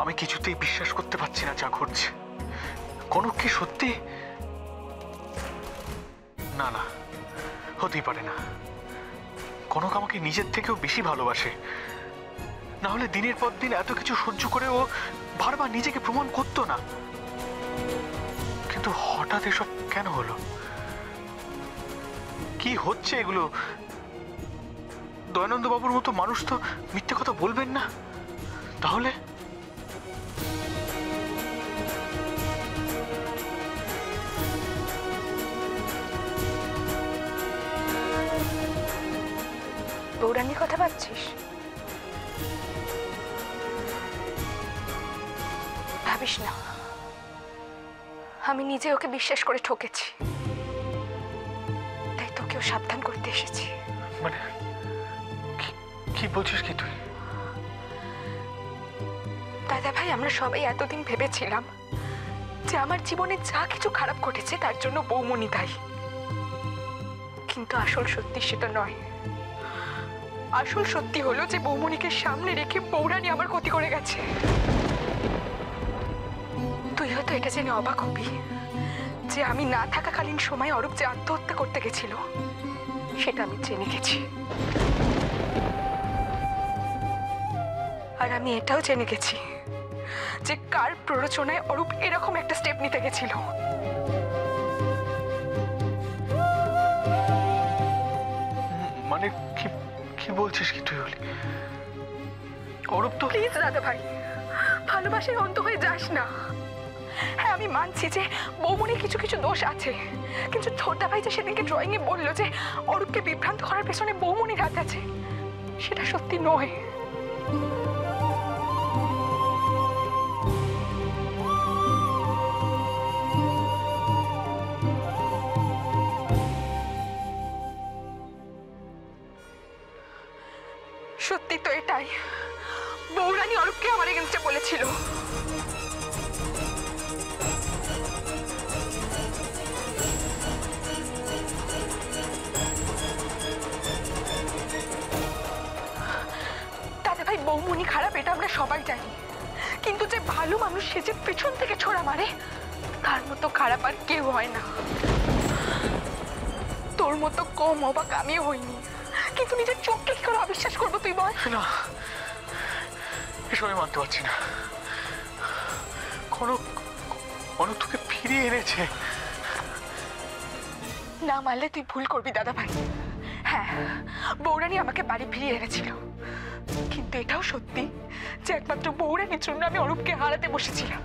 আমি কিছুতেই বিশ্বাস করতে পারছি না যা ঘটছে। কনক কি সত্যি? না না, হতেই পারে না। কনক আমাকে নিজের থেকেও বেশি ভালোবাসে, না হলে দিনের পর দিন এত কিছু সহ্য করে ও বারবার নিজেকে প্রমাণ করতো না। কিন্তু হঠাৎ এসব কেন হলো? কি হচ্ছে এগুলো? দয়ানন্দ বাবুর মতো মানুষ তো মিথ্যে কথা বলবেন না। তাহলে বৌরানীর কথা ভাবছিস? ভাবিস না, আমি নিজে ওকে বিশ্বাস করে ঠকেছি, তাই তোকেও সাবধান করতে এসেছি। মানে কি বলছিস কি তুই? দাদা ভাই, আমরা সবাই এতদিন ভেবেছিলাম যে আমার জীবনে যা কিছু খারাপ ঘটেছে তার জন্য বৌমনি দায়ী, কিন্তু আসল সত্যি সেটা নয়। আসল সত্যি হলো যে বৌমনিকে সামনে রেখে বৌরানী আমার ক্ষতি করে গেছে। তুই হয়তো এটা জেনে অবাক হবি যে আমি না থাকাকালীন সময় অরূপ যে আত্মহত্যা করতে গেছিল সেটা আমি জেনে গেছি। আর আমি এটাও জেনে গেছি যে কার প্ররোচনায় অরূপ এরকম একটা স্টেপ নিতে গেছিল। মানে কি বলছিস কি তুই? হলি অরূপ তো... প্লিজ দাদা ভাই, ভালোবাসায় অন্ত হয়ে যাস না। হ্যাঁ, আমি মানছি যে বৌমনির কিছু কিছু দোষ আছে, কিন্তু ছোটদা ভাই যে সেদিনকে ড্রয়িং এ বললো যে অরূপকে বিভ্রান্ত করার পেছনে বৌমনির হাত আছে, সেটা সত্যি নয়। সত্যি তো এটাই, বৌরানী অরূপকে আমার এগেন্স্টে বলেছিল। দাদা ভাই, বৌমনি খারাপ এটা আমরা সবাই জানি, কিন্তু যে ভালো মানুষ সে যে পেছন থেকে ছোড়া মারে তার মতো খারাপ আর কেউ হয় না। তোর মতো কম অবাক আমিও হইনি, কিন্তু নিজের চোখকে কি করে অবিশ্বাস করবো তুই বল? না, এসব আমি মানতে পারছি না। কনক তোকে ফিরিয়ে এনেছে। না মানলে তুই ভুল করবি দাদা ভাই। হ্যাঁ, বৌরানী আমাকে বাড়ি ফিরিয়ে এনেছিল, কিন্তু এটাও সত্যি যে একমাত্র বৌরানীর জন্য আমি অরূপকে হারাতে বসেছিলাম।